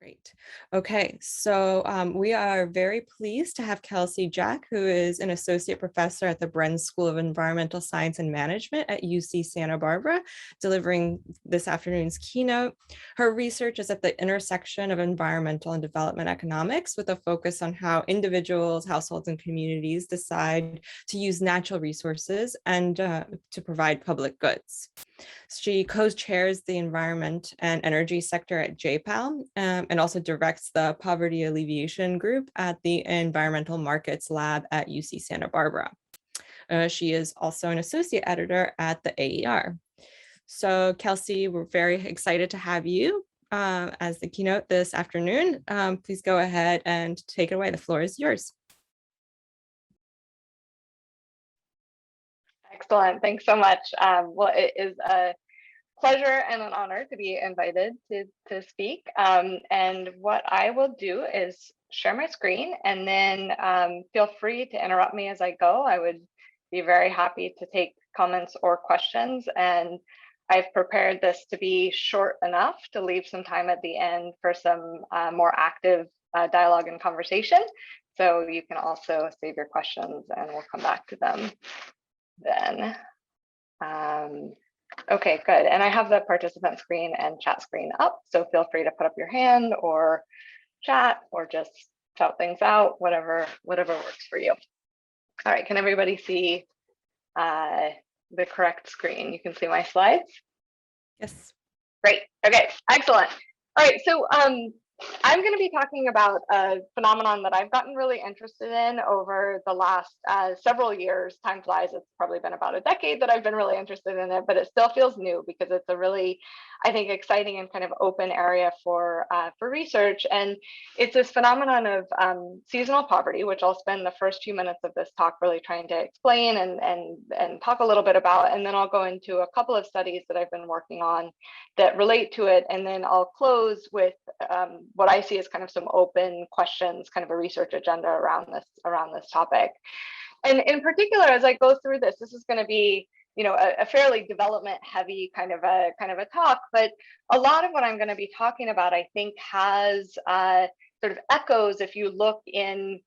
Great. Okay, so we are very pleased to have Kelsey Jack, who is an associate professor at the Bren School of Environmental Science and Management at UC Santa Barbara, delivering this afternoon's keynote. Her research is at the intersection of environmental and development economics, with a focus on how individuals, households, and communities decide to use natural resources and to provide public goods. She co-chairs the environment and energy sector at JPAL, and also directs the poverty alleviation group at the Environmental Markets Lab at UC Santa Barbara. She is also an associate editor at the AER. So Kelsey, we're very excited to have you as the keynote this afternoon. Please go ahead and take it away. The floor is yours. Excellent. Thanks so much. Well, it is a pleasure and an honor to be invited to speak. And what I will do is share my screen, and then feel free to interrupt me as I go. I would be very happy to take comments or questions. And I've prepared this to be short enough to leave some time at the end for some more active dialogue and conversation. So you can also save your questions and we'll come back to them then. Okay, good. And I have the participant screen and chat screen up, so feel free to put up your hand or chat or just shout things out, whatever works for you. All right, can everybody see the correct screen? You can see my slides? Yes. Great. Okay, excellent. All right, so I'm going to be talking about a phenomenon that I've gotten really interested in over the last several years. Time flies. It's probably been about a decade that I've been really interested in it, but it still feels new because it's a really, I think, exciting and kind of open area for research. And it's this phenomenon of seasonal poverty, which I'll spend the first few minutes of this talk really trying to explain and talk a little bit about. And then I'll go into a couple of studies that I've been working on that relate to it. And then I'll close with what I see as kind of some open questions, kind of a research agenda around this topic. And in particular, as I go through this is going to be, you know, a fairly development heavy kind of a talk, but a lot of what I'm going to be talking about, I think, has sort of echoes if you look in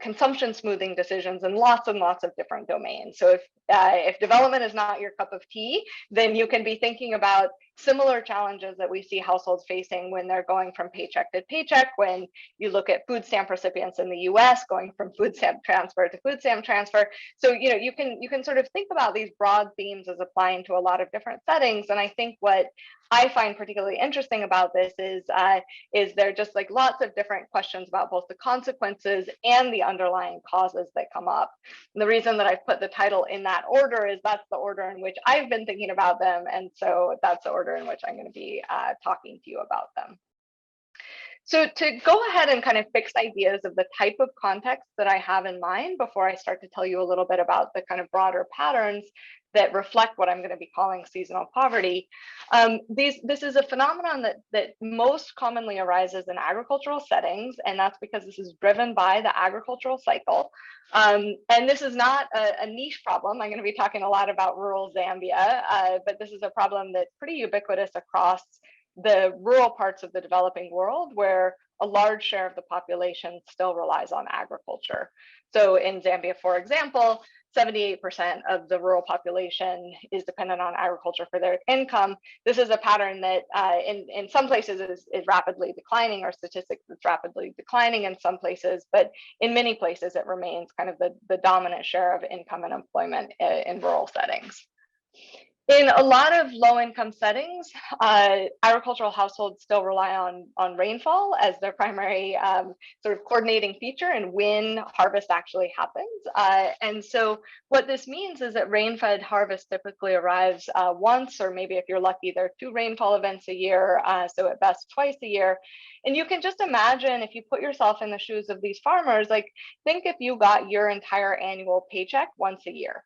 consumption smoothing decisions in lots and lots of different domains. So if development is not your cup of tea, then you can be thinking about similar challenges that we see households facing when they're going from paycheck to paycheck. When you look at food stamp recipients in the US going from food stamp transfer to food stamp transfer. So, you know, you can sort of think about these broad themes as applying to a lot of different settings. And I think what I find particularly interesting about this is there are just like lots of different questions about both the consequences and the underlying causes that come up. And the reason that I've put the title in that order is that's the order in which I've been thinking about them. And so that's the order in which I'm going to be talking to you about them. So to go ahead and kind of fix ideas of the type of context that I have in mind before I start to tell you a little bit about the kind of broader patterns that reflect what I'm going to be calling seasonal poverty. This is a phenomenon that most commonly arises in agricultural settings, and that's because this is driven by the agricultural cycle. And this is not a niche problem. I'm going to be talking a lot about rural Zambia, but this is a problem that's pretty ubiquitous across the rural parts of the developing world, where a large share of the population still relies on agriculture. So in Zambia, for example, 78% of the rural population is dependent on agriculture for their income. This is a pattern that in some places is rapidly declining, or statistics that's rapidly declining in some places, but in many places it remains kind of the dominant share of income and employment in rural settings. In a lot of low-income settings, agricultural households still rely on rainfall as their primary sort of coordinating feature and when harvest actually happens. And so what this means is that rain-fed harvest typically arrives once, or maybe if you're lucky, there are 2 rainfall events a year, so at best twice a year. And you can just imagine, if you put yourself in the shoes of these farmers, like think if you got your entire annual paycheck once a year.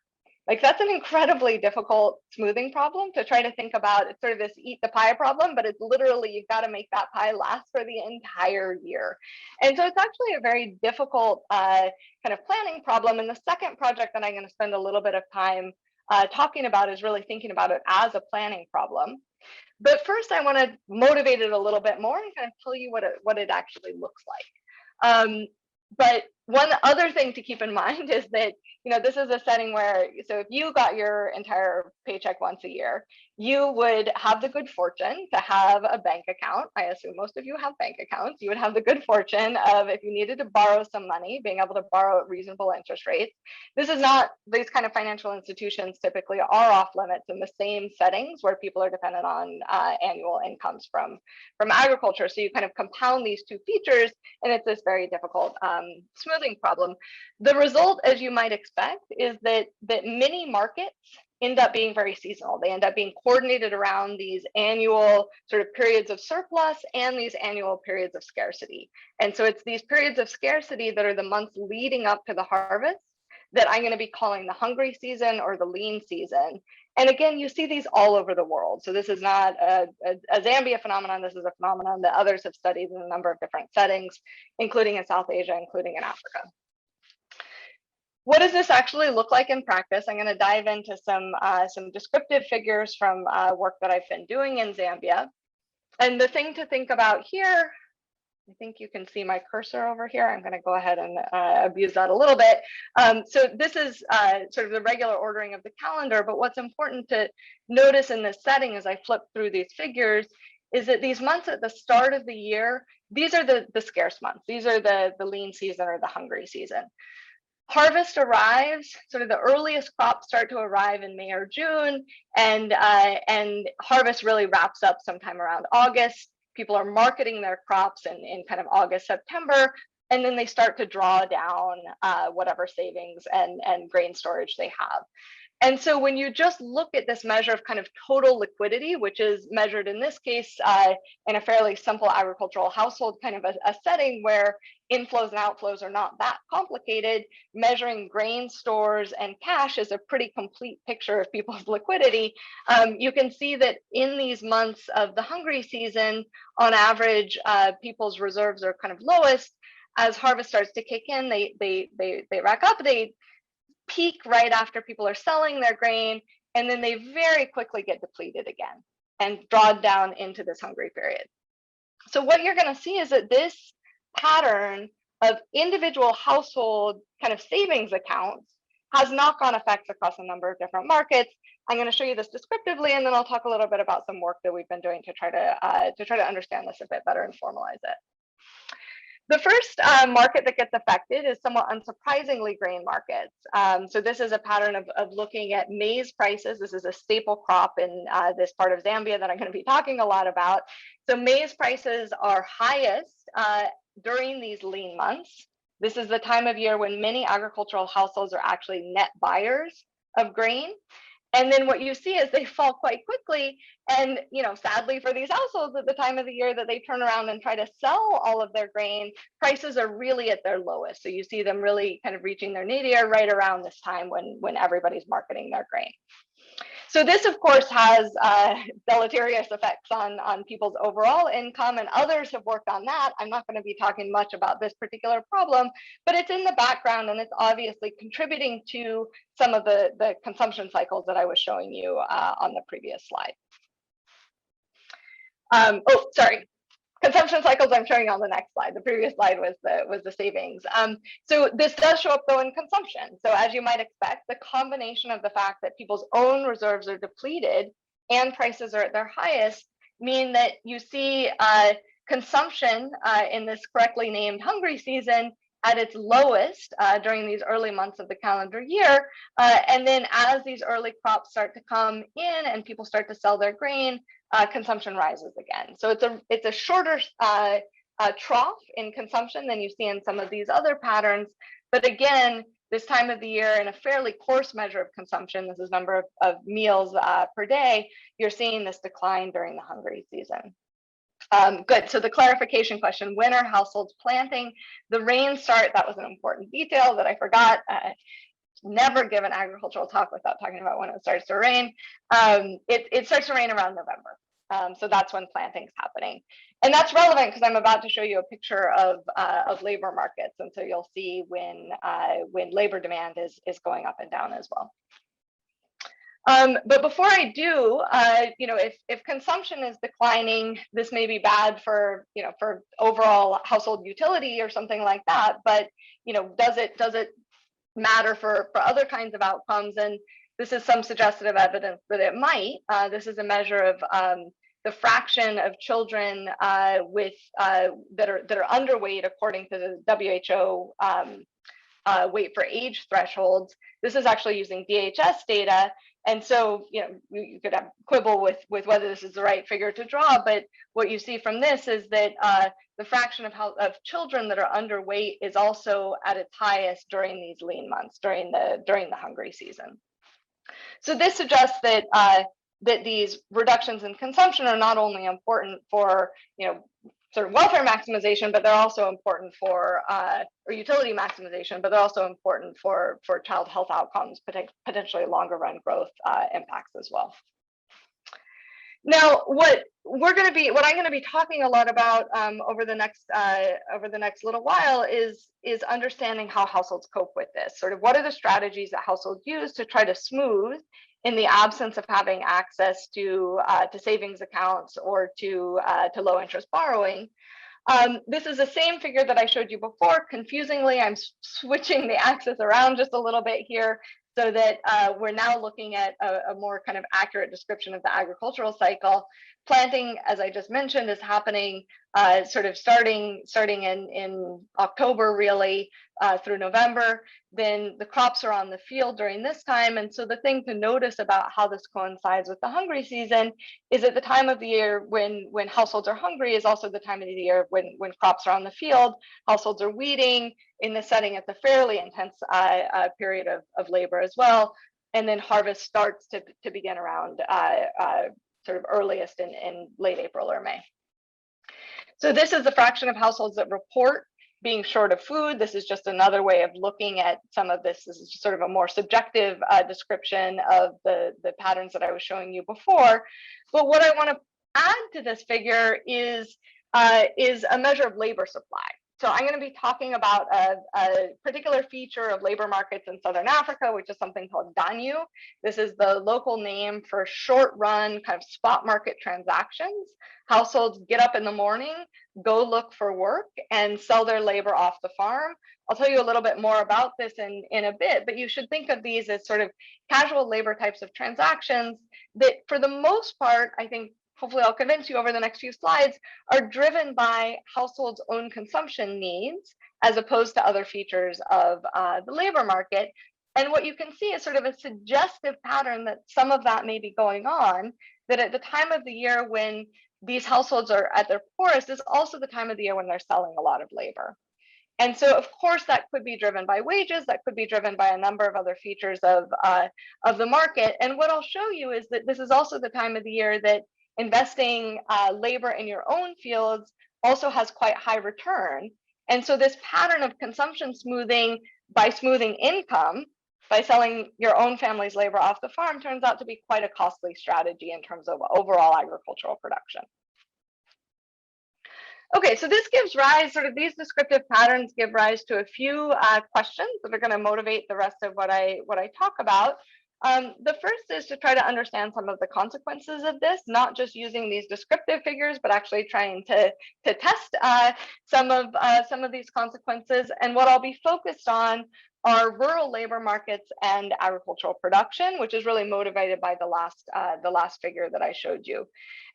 Like that's an incredibly difficult smoothing problem to try to think about. It's sort of this eat the pie problem, but it's literally, you've got to make that pie last for the entire year. And so it's actually a very difficult kind of planning problem. And the second project that I'm going to spend a little bit of time talking about is really thinking about it as a planning problem. But first, I want to motivate it a little bit more and kind of tell you what it actually looks like. But one other thing to keep in mind is that, this is a setting where, so if you got your entire paycheck once a year, you would have the good fortune to have a bank account. I assume most of you have bank accounts. You would have the good fortune of, if you needed to borrow some money, being able to borrow at reasonable interest rates. This is not, these kind of financial institutions typically are off limits in the same settings where people are dependent on annual incomes from agriculture. So you kind of compound these two features, and it's this very difficult smoothing problem. The result, as you might expect, is that many markets end up being very seasonal. They end up being coordinated around these annual sort of periods of surplus and these annual periods of scarcity. And so it's these periods of scarcity that are the months leading up to the harvest that I'm going to be calling the hungry season or the lean season. And again, you see these all over the world. So this is not a Zambia phenomenon. This is a phenomenon that others have studied in a number of different settings, including in South Asia, including in Africa. What does this actually look like in practice? I'm going to dive into some descriptive figures from work that I've been doing in Zambia. And the thing to think about here, I think you can see my cursor over here. I'm going to go ahead and abuse that a little bit. So this is sort of the regular ordering of the calendar, but what's important to notice in this setting as I flip through these figures is that these months at the start of the year, these are the scarce months. These are the lean season or the hungry season. Harvest arrives, sort of the earliest crops start to arrive in May or June, and harvest really wraps up sometime around August. People are marketing their crops in kind of August, September, and then they start to draw down whatever savings and grain storage they have. And so when you just look at this measure of kind of total liquidity, which is measured in this case in a fairly simple agricultural household kind of a setting where inflows and outflows are not that complicated, measuring grain stores and cash is a pretty complete picture of people's liquidity. You can see that in these months of the hungry season, on average, people's reserves are kind of lowest. As harvest starts to kick in, they rack up, they peak right after people are selling their grain, and then they very quickly get depleted again and drawn down into this hungry period. So what you're going to see is that this pattern of individual household kind of savings accounts has knock-on effects across a number of different markets. I'm going to show you this descriptively, and then I'll talk a little bit about some work that we've been doing to try to understand this a bit better and formalize it. The first market that gets affected is somewhat unsurprisingly grain markets. So this is a pattern of looking at maize prices. This is a staple crop in this part of Zambia that I'm going to be talking a lot about. So maize prices are highest during these lean months. This is the time of year when many agricultural households are actually net buyers of grain. And then what you see is they fall quite quickly. And, sadly for these households at the time of the year that they turn around and try to sell all of their grain, prices are really at their lowest. So you see them really kind of reaching their nadir right around this time when everybody's marketing their grain. So this, of course, has deleterious effects on people's overall income, and others have worked on that. I'm not going to be talking much about this particular problem, but it's in the background, and it's obviously contributing to some of the consumption cycles that I was showing you on the previous slide. Consumption cycles I'm showing you on the next slide. The previous slide was the savings. So this does show up though in consumption. So as you might expect, the combination of the fact that people's own reserves are depleted and prices are at their highest mean that you see consumption in this correctly named hungry season at its lowest during these early months of the calendar year. And then as these early crops start to come in and people start to sell their grain, consumption rises again. So it's a shorter trough in consumption than you see in some of these other patterns. But again, this time of the year, in a fairly coarse measure of consumption, this is number of meals per day, you're seeing this decline during the hungry season. Good. So the clarification question, when are households planting? The rain start, that was an important detail that I forgot. Never give an agricultural talk without talking about when it starts to rain. It starts to rain around November. So that's when planting's happening. And that's relevant because I'm about to show you a picture of labor markets. And so you'll see when labor demand is going up and down as well. But before I do, if consumption is declining, this may be bad for, for overall household utility or something like that. But, does it matter for other kinds of outcomes? And this is some suggestive evidence that it might. This is a measure of the fraction of children that are underweight according to the WHO weight for age thresholds. This is actually using DHS data. And so, you could have quibble with whether this is the right figure to draw, but what you see from this is that the fraction of children that are underweight is also at its highest during these lean months, during the hungry season. So this suggests that that these reductions in consumption are not only important for, sort of welfare maximization, but they're also important for, or utility maximization, but they're also important for child health outcomes, potentially longer run growth impacts as well. Now, what I'm going to be talking a lot about over the next little while is understanding how households cope with this. Sort of what are the strategies that households use to try to smooth in the absence of having access to savings accounts or to low interest borrowing. This is the same figure that I showed you before. Confusingly, I'm switching the axis around just a little bit here so that we're now looking at a more kind of accurate description of the agricultural cycle. Planting, as I just mentioned, is happening sort of starting in October, really, through November. Then the crops are on the field during this time. And so the thing to notice about how this coincides with the hungry season is at the time of the year when households are hungry is also the time of the year when crops are on the field. Households are weeding in the setting. It's a fairly intense period of labor as well. And then harvest starts to begin around sort of earliest in late April or May. So this is the fraction of households that report being short of food. This is just another way of looking at some of this. This is just sort of a more subjective description of the patterns that I was showing you before. But what I want to add to this figure is a measure of labor supply. So I'm going to be talking about a particular feature of labor markets in Southern Africa, which is something called ganyu. This is the local name for short-run kind of spot market transactions. Households get up in the morning, go look for work, and sell their labor off the farm. I'll tell you a little bit more about this in a bit, but you should think of these as sort of casual labor types of transactions that, for the most part, I think, hopefully I'll convince you over the next few slides, are driven by households' own consumption needs, as opposed to other features of the labor market. And what you can see is sort of a suggestive pattern that some of that may be going on, that at the time of the year when these households are at their poorest is also the time of the year when they're selling a lot of labor. And so, of course, that could be driven by wages, that could be driven by a number of other features of the market. And what I'll show you is that this is also the time of the year that investing labor in your own fields also has quite high return. And so this pattern of consumption smoothing by smoothing income, by selling your own family's labor off the farm, turns out to be quite a costly strategy in terms of overall agricultural production. Okay, so this gives rise, sort of these descriptive patterns give rise to a few questions that are going to motivate the rest of what I talk about. The first is to try to understand some of the consequences of this, not just using these descriptive figures, but actually trying to test some of these consequences. And what I'll be focused on are rural labor markets and agricultural production, which is really motivated by the last figure that I showed you.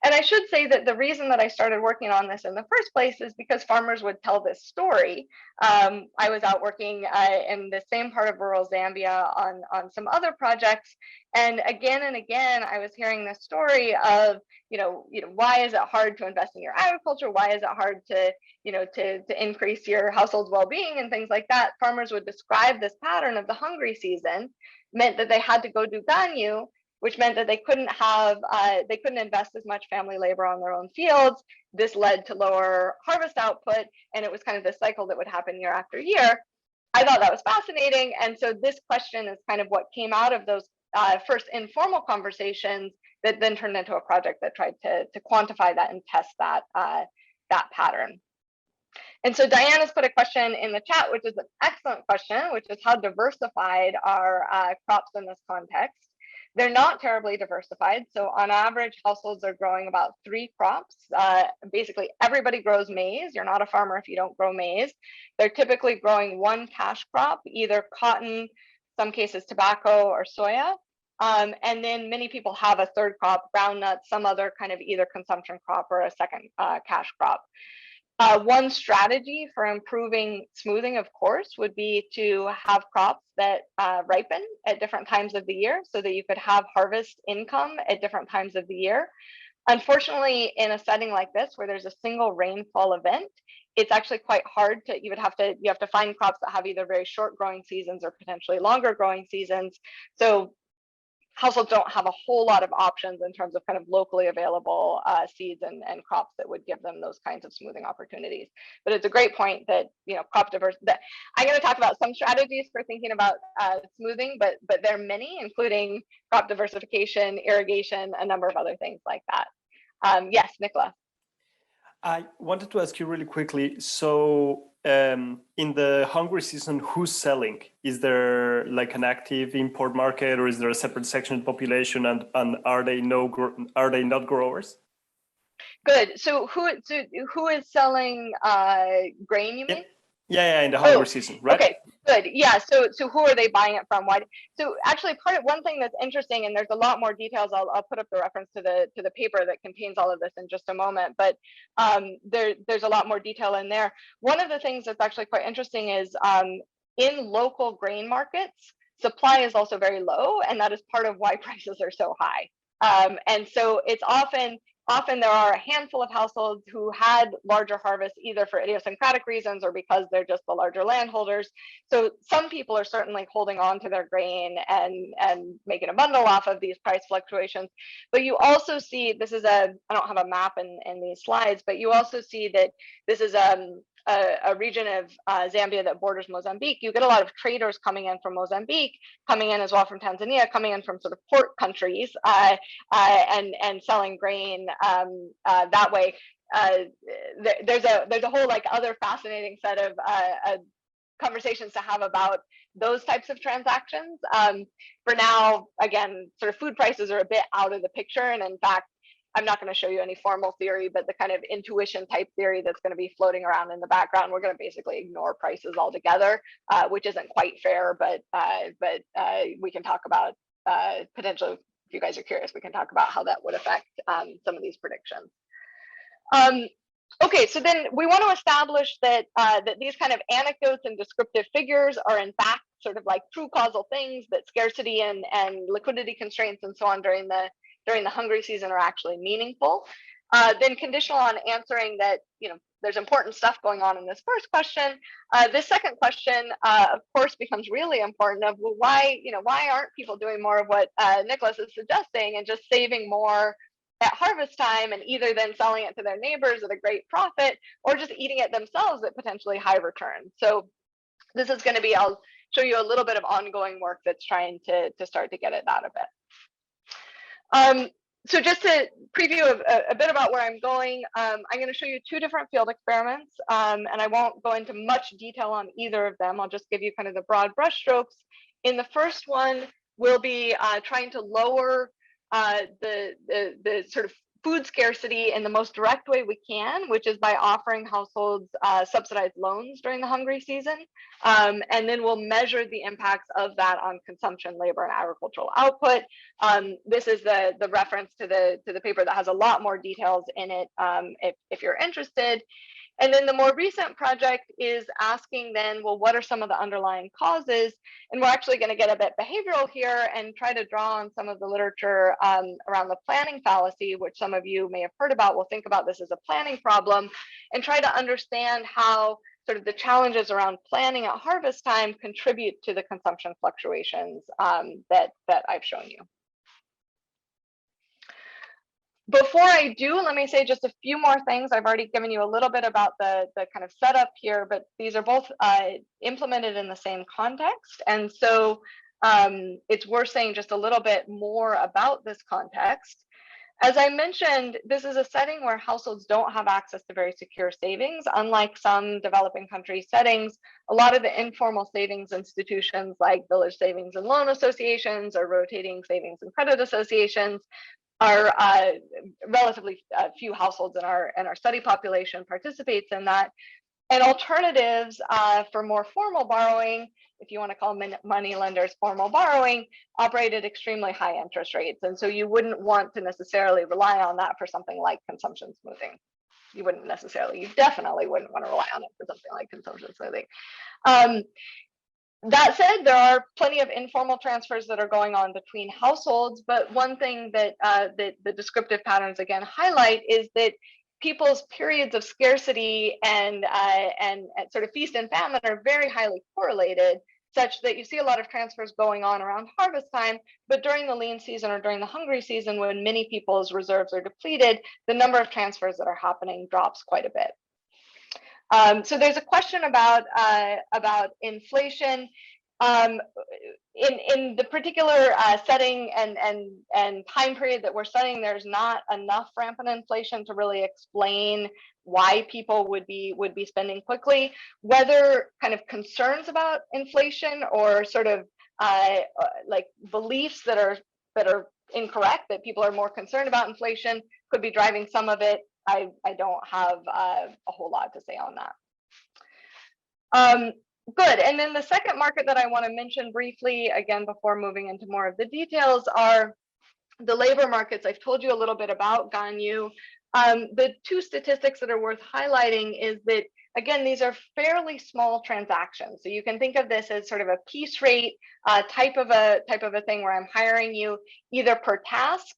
And I should say that the reason that I started working on this in the first place is because farmers would tell this story. I was out working in the same part of rural Zambia on some other projects, and again I was hearing this story of why is it hard to invest in your agriculture? Why is it hard to to increase your household's well-being and things like that? Farmers would describe this pattern of the hungry season meant that they had to go do ganyu, which meant that they couldn't invest as much family labor on their own fields. This led to lower harvest output, and it was kind of this cycle that would happen year after year. I thought that was fascinating, and so this question is kind of what came out of those first informal conversations that then turned into a project that tried to quantify that and test that pattern. And so Diane has put a question in the chat, which is an excellent question, which is how diversified are crops in this context. They're not terribly diversified. So on average, households are growing about 3 crops. Basically, everybody grows maize. You're not a farmer if you don't grow maize. They're typically growing 1 cash crop, either cotton, some cases tobacco or soya. And then many people have a 3rd crop, ground nuts, some other kind of either consumption crop or a second cash crop. One strategy for improving smoothing, of course, would be to have crops that ripen at different times of the year so that you could have harvest income at different times of the year. Unfortunately, in a setting like this where there's a single rainfall event, it's actually quite hard to, you have to find crops that have either very short growing seasons or potentially longer growing seasons. So households don't have a whole lot of options in terms of kind of locally available seeds and crops that would give them those kinds of smoothing opportunities. But it's a great point that, crop diversity, that I'm going to talk about some strategies for thinking about smoothing, but there are many, including crop diversification, irrigation, a number of other things like that. Yes, Nicola. I wanted to ask you really quickly. So in the hungry season, who's selling? Is there like an active import market, or is there a separate section of the population? And are they not growers? Good. So who is selling grain? You mean? Yeah, in the hungry season, right? Okay, good. Yeah. So who are they buying it from? Why? So actually, one thing that's interesting, and there's a lot more details. I'll put up the reference to the paper that contains all of this in just a moment. But there's a lot more detail in there. One of the things that's actually quite interesting is in local grain markets, supply is also very low, and that is part of why prices are so high. And so it's often there are a handful of households who had larger harvests either for idiosyncratic reasons or because they're just the larger landholders. So some people are certainly holding on to their grain and making a bundle off of these price fluctuations. But you also see, I don't have a map in these slides, but you also see that this is a region of Zambia that borders Mozambique. You get a lot of traders coming in from Mozambique, coming in as well from Tanzania, coming in from sort of port countries and selling grain that way. There's a whole like other fascinating set of conversations to have about those types of transactions. For now, again, sort of food prices are a bit out of the picture, and in fact, I'm not going to show you any formal theory, but the kind of intuition type theory that's going to be floating around in the background, we're going to basically ignore prices altogether, which isn't quite fair, but we can talk about potentially, if you guys are curious, we can talk about how that would affect some of these predictions. Okay, so then we want to establish that these kind of anecdotes and descriptive figures are in fact sort of like true causal things, that scarcity and liquidity constraints and so on during the hungry season are actually meaningful. Then conditional on answering that, there's important stuff going on in this first question. This second question, of course, becomes really important of, well, why aren't people doing more of what Nicholas is suggesting and just saving more at harvest time and either then selling it to their neighbors at a great profit or just eating it themselves at potentially high returns. So this is going to be, I'll show you a little bit of ongoing work that's trying to start to get at that a bit. So just to preview a bit about where I'm going, I'm going to show you 2 different field experiments, and I won't go into much detail on either of them. I'll just give you kind of the broad brushstrokes. In the first one, we'll be trying to lower the sort of food scarcity in the most direct way we can, which is by offering households subsidized loans during the hungry season. And then we'll measure the impacts of that on consumption, labor, and agricultural output. This is the reference to the paper that has a lot more details in it if you're interested. And then the more recent project is asking then, well, what are some of the underlying causes? And we're actually going to get a bit behavioral here and try to draw on some of the literature around the planning fallacy, which some of you may have heard about. We'll think about this as a planning problem and try to understand how sort of the challenges around planning at harvest time contribute to the consumption fluctuations that I've shown you. Before I do, let me say just a few more things. I've already given you a little bit about the kind of setup here, but these are both implemented in the same context. And so it's worth saying just a little bit more about this context. As I mentioned, this is a setting where households don't have access to very secure savings. Unlike some developing country settings, a lot of the informal savings institutions like village savings and loan associations or rotating savings and credit associations are relatively few households in our study population participates in that. And alternatives for more formal borrowing, if you want to call money lenders formal borrowing, operate at extremely high interest rates. And so you wouldn't want to necessarily rely on that for something like consumption smoothing. You definitely wouldn't want to rely on it for something like consumption smoothing. That said, there are plenty of informal transfers that are going on between households, but one thing that the descriptive patterns again highlight is that people's periods of scarcity and sort of feast and famine are very highly correlated, such that you see a lot of transfers going on around harvest time, but during the lean season or during the hungry season, when many people's reserves are depleted, the number of transfers that are happening drops quite a bit. So there's a question about inflation. In the particular setting and time period that we're studying, there's not enough rampant inflation to really explain why people would be spending quickly. Whether kind of concerns about inflation or sort of like beliefs that are incorrect, that people are more concerned about inflation, could be driving some of it. I don't have a whole lot to say on that. Good. And then the second market that I want to mention briefly, again, before moving into more of the details, are the labor markets. I've told you a little bit about Ganyu. The two statistics that are worth highlighting is that, again, these are fairly small transactions. So you can think of this as sort of a piece rate type of a thing where I'm hiring you either per task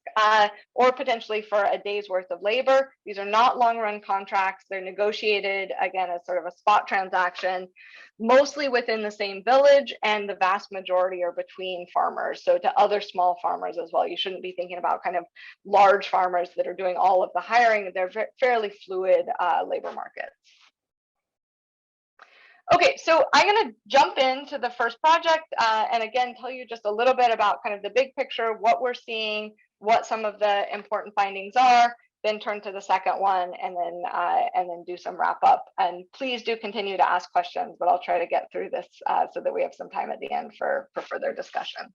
or potentially for a day's worth of labor. These are not long run contracts. They're negotiated, again, as sort of a spot transaction, mostly within the same village, and the vast majority are between farmers. So to other small farmers as well. You shouldn't be thinking about kind of large farmers that are doing all of the hiring. They're fairly fluid labor markets. Okay, so I'm going to jump into the first project and again tell you just a little bit about kind of the big picture, what we're seeing, what some of the important findings are, then turn to the second one, and then do some wrap up. And please do continue to ask questions, but I'll try to get through this so that we have some time at the end for further discussion.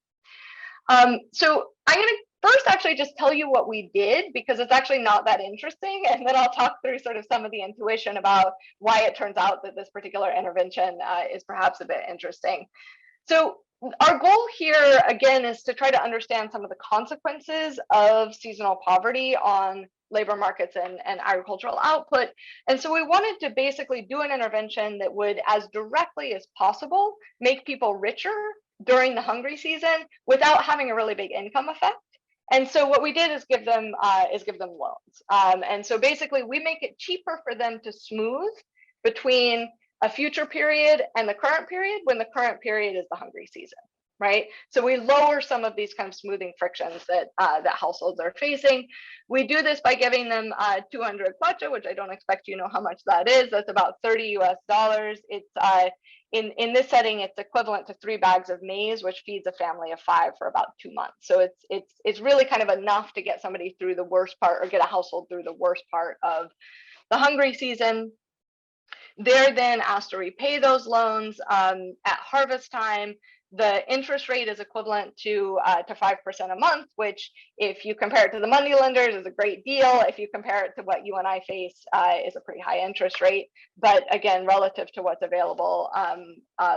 So I'm going to first actually just tell you what we did, because it's actually not that interesting, and then I'll talk through sort of some of the intuition about why it turns out that this particular intervention is perhaps a bit interesting. So our goal here, again, is to try to understand some of the consequences of seasonal poverty on labor markets and agricultural output. And so we wanted to basically do an intervention that would, as directly as possible, make people richer during the hungry season without having a really big income effect. And so what we did is give them loans. And so basically we make it cheaper for them to smooth between a future period and the current period, when the current period is the hungry season, right? So we lower some of these kind of smoothing frictions that households are facing. We do this by giving them 200 kwacha, which I don't expect you know how much that is. That's about $30 US. It's in this setting, it's equivalent to 3 bags of maize, which feeds a family of 5 for about 2 months. So it's really kind of enough to get somebody through the worst part, or get a household through the worst part of the hungry season. They're then asked to repay those loans at harvest time. The interest rate is equivalent to 5% a month, which, if you compare it to the money lenders, is a great deal. If you compare it to what you and I face, is a pretty high interest rate. But again, relative to what's available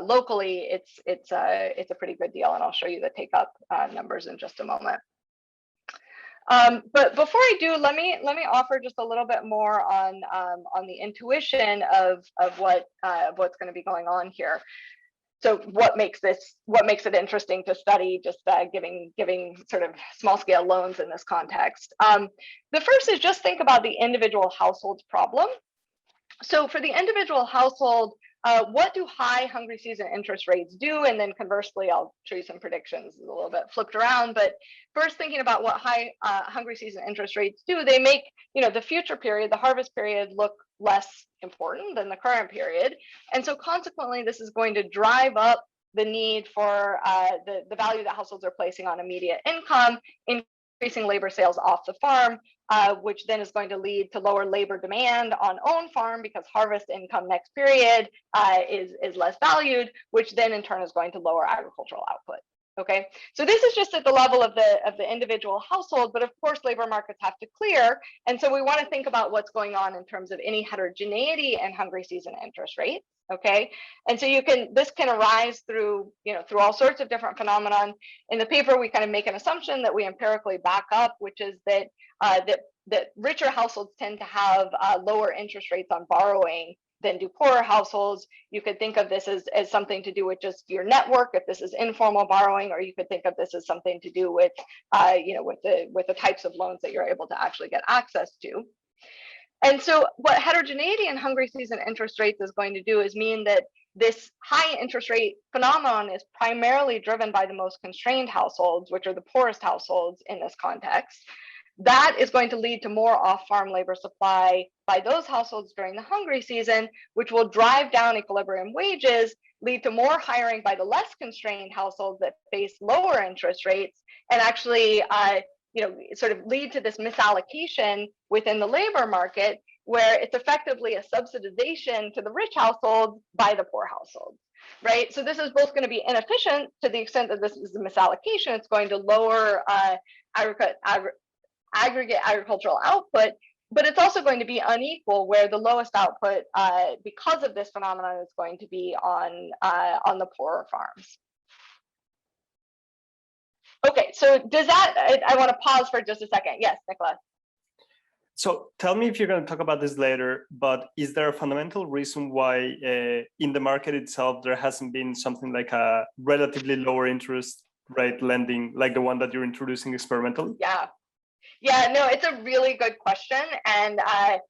locally, it's a pretty good deal, and I'll show you the take up numbers in just a moment. But before I do, let me offer just a little bit more on the intuition of what's going to be going on here. So what makes it interesting to study, just giving sort of small scale loans in this context. The first is just think about the individual household's problem. So for the individual household, what do high hungry season interest rates do? And then conversely, I'll show you some predictions a little bit flipped around. But first, thinking about what high hungry season interest rates do, they make the future period, the harvest period, look less important than the current period. And so consequently, this is going to drive up the need for the value that households are placing on immediate income, increasing labor sales off the farm, which then is going to lead to lower labor demand on own farm because harvest income next period is less valued, which then in turn is going to lower agricultural output. Okay, so this is just at the level of the individual household, but of course labor markets have to clear, and so we want to think about what's going on in terms of any heterogeneity in hungry season interest rates. Okay, and so this can arise through through all sorts of different phenomenon. In the paper, we kind of make an assumption that we empirically back up, which is that that richer households tend to have lower interest rates on borrowing than do poorer households. You could think of this as something to do with just your network, if this is informal borrowing, or you could think of this as something to do with with the types of loans that you're able to actually get access to. And so what heterogeneity in hungry season interest rates is going to do is mean that this high interest rate phenomenon is primarily driven by the most constrained households, which are the poorest households in this context. That is going to lead to more off-farm labor supply by those households during the hungry season, which will drive down equilibrium wages, lead to more hiring by the less constrained households that face lower interest rates, and actually sort of lead to this misallocation within the labor market, where it's effectively a subsidization to the rich households by the poor households, right? So this is both going to be inefficient to the extent that this is a misallocation. It's going to lower aggregate agricultural output, but it's also going to be unequal, where the lowest output because of this phenomenon is going to be on the poorer farms. Okay, so does that, I want to pause for just a second. Yes, Nicola. So tell me if you're going to talk about this later, but is there a fundamental reason why in the market itself there hasn't been something like a relatively lower interest rate lending, like the one that you're introducing experimentally? Yeah, no, it's a really good question, and I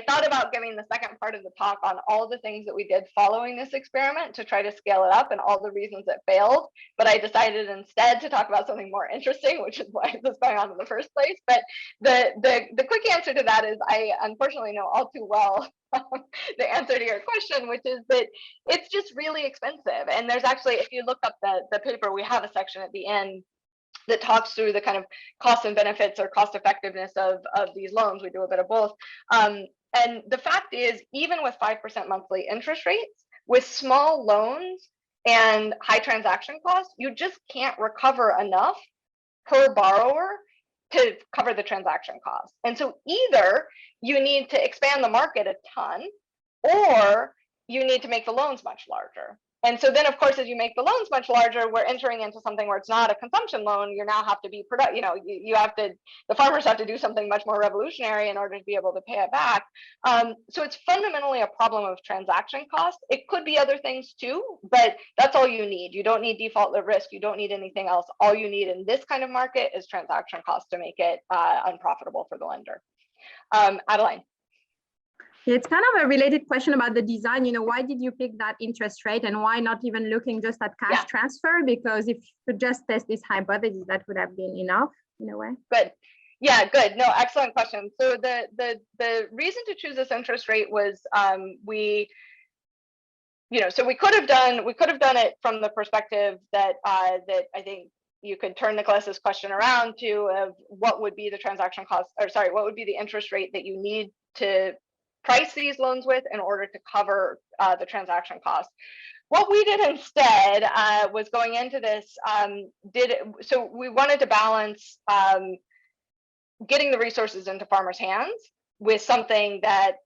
thought about giving the second part of the talk on all the things that we did following this experiment to try to scale it up and all the reasons it failed, but I decided instead to talk about something more interesting, which is why this is going on in the first place. But the quick answer to that is I unfortunately know all too well the answer to your question, which is that it's just really expensive. And there's actually, if you look up the paper, we have a section at the end that talks through the kind of cost and benefits or cost effectiveness of these loans. We do a bit of both. And the fact is, even with 5% monthly interest rates, with small loans and high transaction costs, you just can't recover enough per borrower to cover the transaction costs. And so either you need to expand the market a ton, or you need to make the loans much larger. And so then, of course, as you make the loans much larger, we're entering into something where it's not a consumption loan. You now have to be productive. You have to, the farmers have to do something much more revolutionary in order to be able to pay it back. So it's fundamentally a problem of transaction cost. It could be other things too, but that's all you need. You don't need default risk. You don't need anything else. All you need in this kind of market is transaction cost to make it unprofitable for the lender. Adeline. It's kind of a related question about the design. Why did you pick that interest rate, and why not even looking just at cash transfer? Because if you just test this hypothesis, that would have been enough in a way. Good. Yeah, good. No, excellent question. So the reason to choose this interest rate was so we could have done it from the perspective that that I think you could turn Nicholas's question around to of what would be the transaction cost, or sorry, what would be the interest rate that you need to price these loans with in order to cover the transaction costs. What we did instead was going into this, so we wanted to balance getting the resources into farmers' hands with something that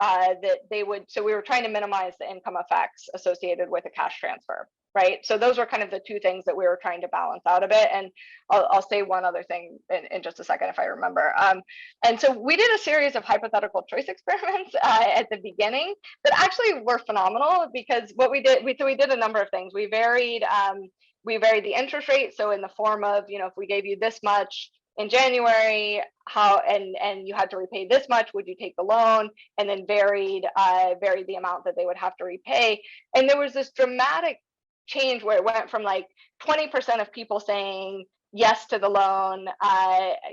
they would, so we were trying to minimize the income effects associated with a cash transfer, right? So those were kind of the two things that we were trying to balance out a bit. And I'll say one other thing in just a second if I remember. And so we did a series of hypothetical choice experiments at the beginning that actually were phenomenal, because what we did, we did a number of things. We varied the interest rate. So in the form of, if we gave you this much in January, how and you had to repay this much, would you take the loan? And then varied the amount that they would have to repay. And there was this dramatic change where it went from like 20% of people saying yes to the loan,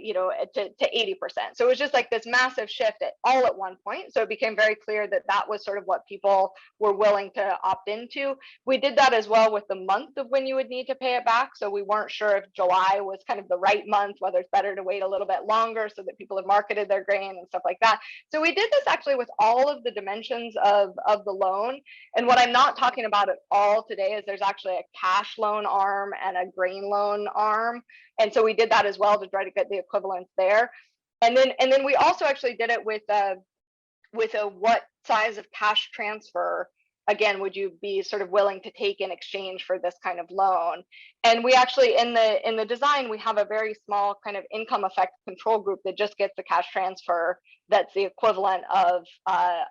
you know, to 80%. So it was just like this massive shift all at one point. So it became very clear that that was sort of what people were willing to opt into. We did that as well with the month of when you would need to pay it back. So we weren't sure if July was kind of the right month, whether it's better to wait a little bit longer so that people have marketed their grain and stuff like that. So we did this actually with all of the dimensions of the loan. And what I'm not talking about at all today is there's actually a cash loan arm and a grain loan arm. And so we did that as well to try to get the equivalence there. And then we also actually did it with a what size of cash transfer, again, would you be sort of willing to take in exchange for this kind of loan? And we actually, in the design, we have a very small kind of income effect control group that just gets the cash transfer that's the equivalent of the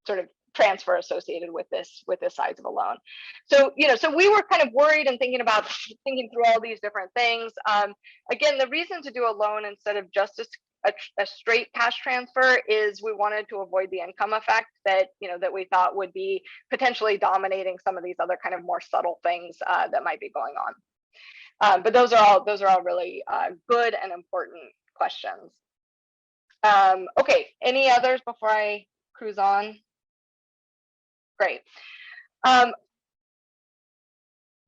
sort of transfer associated with this size of a loan. So, you know, so we were kind of worried and thinking through all these different things. Again, the reason to do a loan instead of just a straight cash transfer is we wanted to avoid the income effect that, you know, that we thought would be potentially dominating some of these other kind of more subtle things that might be going on. But those are all really good and important questions. Okay, any others before I cruise on? Great.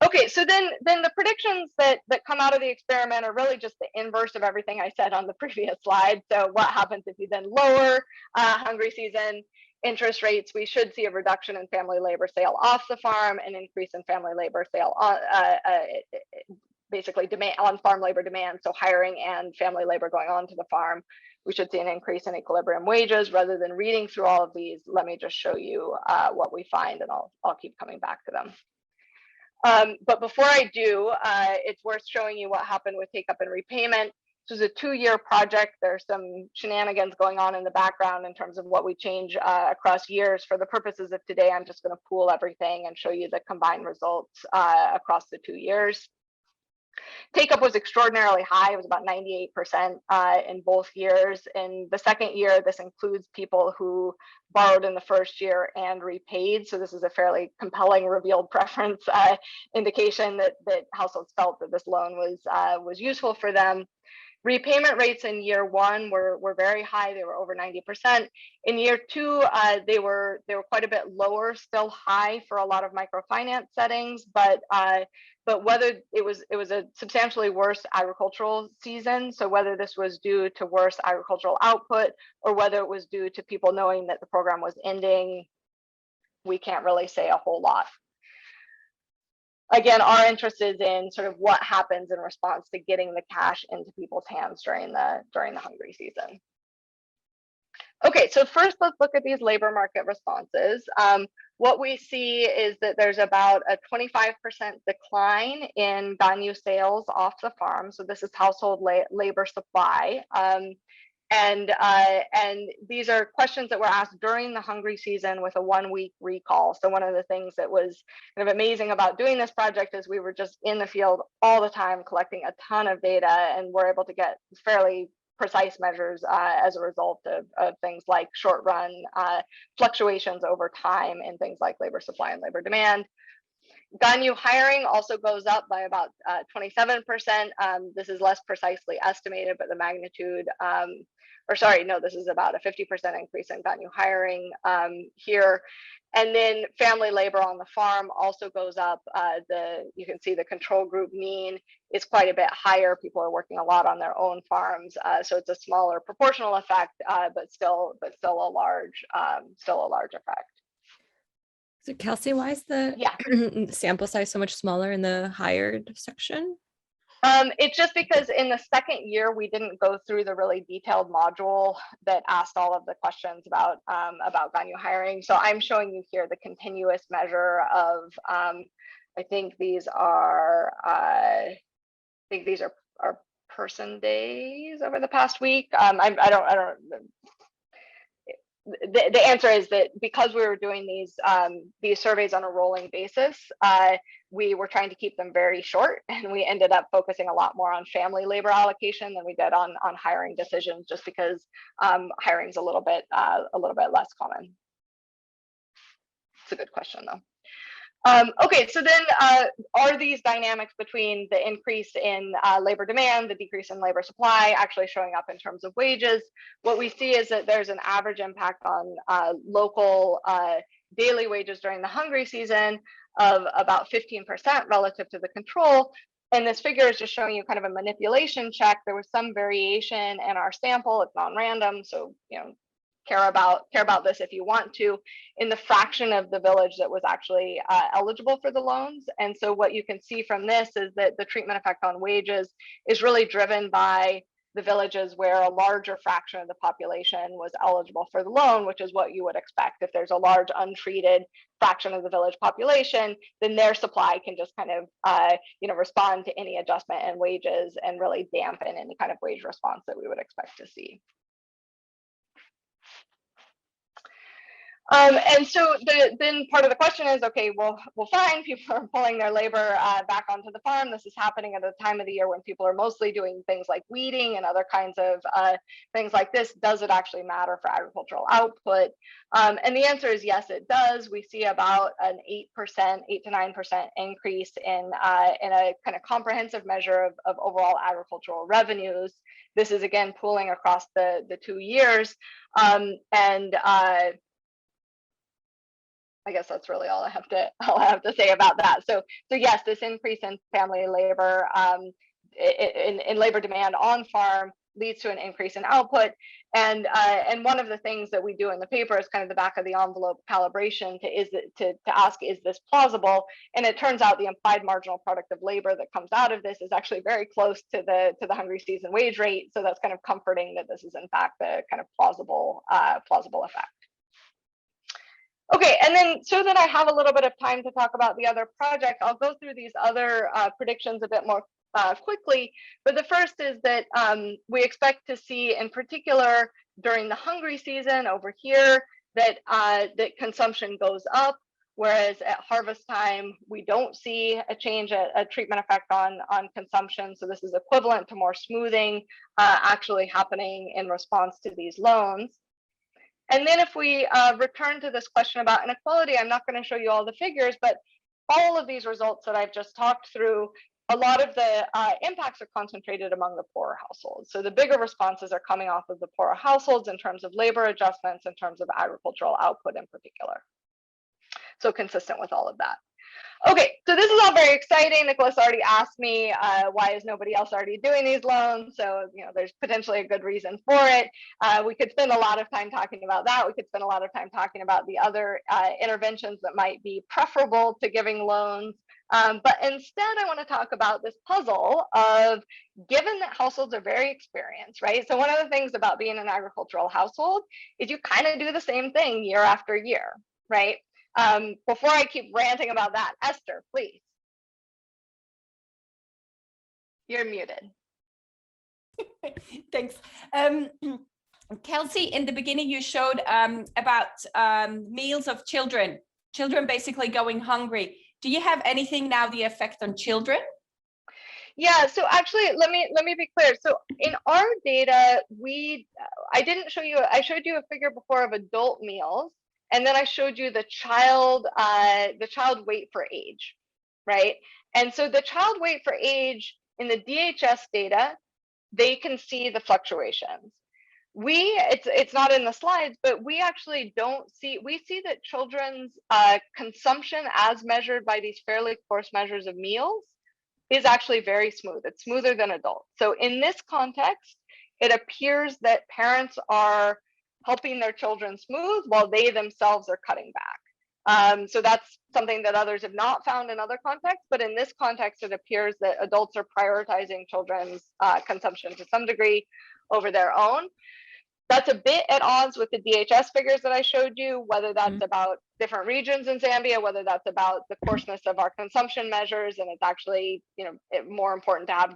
Okay, so then the predictions that come out of the experiment are really just the inverse of everything I said on the previous slide. So what happens if you then lower hungry season interest rates? We should see a reduction in family labor sale off the farm, an increase in family labor sale on basically demand on farm labor demand. So hiring and family labor going on to the farm. We should see an increase in equilibrium wages. Rather than reading through all of these, let me just show you what we find, and I'll keep coming back to them. But before I do, it's worth showing you what happened with take up and repayment. This was a 2-year project. There's some shenanigans going on in the background in terms of what we change across years. For the purposes of today, I'm just going to pool everything and show you the combined results across the 2 years. Take up was extraordinarily high. It was about 98% in both years. In the second year, this includes people who borrowed in the first year and repaid. So this is a fairly compelling revealed preference indication that households felt that this loan was useful for them. Repayment rates in year 1 were very high. They were over 90%. In year 2, they were quite a bit lower, still high for a lot of microfinance settings, but whether it was a substantially worse agricultural season. So whether this was due to worse agricultural output or whether it was due to people knowing that the program was ending, we can't really say a whole lot. Again, our interest is in sort of what happens in response to getting the cash into people's hands during the hungry season. Okay, so first let's look at these labor market responses. What we see is that there's about a 25% decline in Ganyu sales off the farm. So this is household labor supply. And these are questions that were asked during the hungry season with a 1-week recall. So one of the things that was kind of amazing about doing this project is we were just in the field all the time collecting a ton of data, and we're able to get fairly precise measures as a result of things like short run fluctuations over time in things like labor supply and labor demand. Ganyu hiring also goes up by about 27%. This is less precisely estimated, but the magnitude, this is about a 50% increase in Ganyu hiring here. And then family labor on the farm also goes up. You can see the control group mean is quite a bit higher. People are working a lot on their own farms, so it's a smaller proportional effect, but still a large effect. So Kelsey, why is the sample size so much smaller in the hired section? It's just because in the second year, we didn't go through the really detailed module that asked all of the questions about Ganyu hiring. So I'm showing you here the continuous measure of, I think these are person days over the past week. The answer is that because we were doing these surveys on a rolling basis, we were trying to keep them very short, and we ended up focusing a lot more on family labor allocation than we did on hiring decisions, just because hiring is a little bit less common. It's a good question though. Okay, so then are these dynamics between the increase in labor demand, the decrease in labor supply actually showing up in terms of wages? What we see is that there's an average impact on local daily wages during the hungry season of about 15% relative to the control. And this figure is just showing you kind of a manipulation check. There was some variation in our sample. It's non-random, so care about this if you want to, in the fraction of the village that was actually eligible for the loans. And so what you can see from this is that the treatment effect on wages is really driven by the villages where a larger fraction of the population was eligible for the loan, which is what you would expect. If there's a large untreated fraction of the village population, then their supply can just kind of respond to any adjustment in wages and really dampen any kind of wage response that we would expect to see. And so then part of the question is, okay, well, fine, people are pulling their labor back onto the farm. This is happening at a time of the year when people are mostly doing things like weeding and other kinds of things like this. Does it actually matter for agricultural output? And the answer is yes, it does. We see about an 8% to 9% increase in a kind of comprehensive measure of overall agricultural revenues. This is again pooling across the 2 years. I guess that's really all I have to say about that. So yes, this increase in family labor, in labor demand on farm leads to an increase in output. And one of the things that we do in the paper is kind of the back of the envelope calibration to ask, is this plausible? And it turns out the implied marginal product of labor that comes out of this is actually very close to the hungry season wage rate. So that's kind of comforting that this is in fact a kind of plausible effect. Okay, and then so that I have a little bit of time to talk about the other project, I'll go through these other predictions a bit more quickly. But the first is that we expect to see, in particular during the hungry season over here, that consumption goes up, whereas at harvest time we don't see a change, a treatment effect on consumption. So this is equivalent to more smoothing actually happening in response to these loans. And then if we return to this question about inequality, I'm not going to show you all the figures, but all of these results that I've just talked through, a lot of the impacts are concentrated among the poorer households. So the bigger responses are coming off of the poorer households in terms of labor adjustments, in terms of agricultural output in particular. So consistent with all of that. Okay, so this is all very exciting. Nicholas already asked me, why is nobody else already doing these loans? So, there's potentially a good reason for it. We could spend a lot of time talking about that. We could spend a lot of time talking about the other interventions that might be preferable to giving loans. But instead, I want to talk about this puzzle of, given that households are very experienced, right? So one of the things about being an agricultural household is you kind of do the same thing year after year, right? Before I keep ranting about that, Esther, please. You're muted. Thanks. Kelsey, in the beginning, you showed about meals of children basically going hungry. Do you have anything now the effect on children? Yeah, so actually, let me be clear. So in our data, I showed you a figure before of adult meals. And then I showed you the child weight for age, right? And so the child weight for age in the DHS data, they can see the fluctuations. It's not in the slides, but we actually don't see, we see that children's consumption as measured by these fairly coarse measures of meals is actually very smooth. It's smoother than adults. So in this context, it appears that parents are helping their children smooth while they themselves are cutting back. So that's something that others have not found in other contexts, but in this context, it appears that adults are prioritizing children's consumption to some degree over their own. That's a bit at odds with the DHS figures that I showed you, whether that's about different regions in Zambia, whether that's about the coarseness of our consumption measures, and it's actually, more important to have,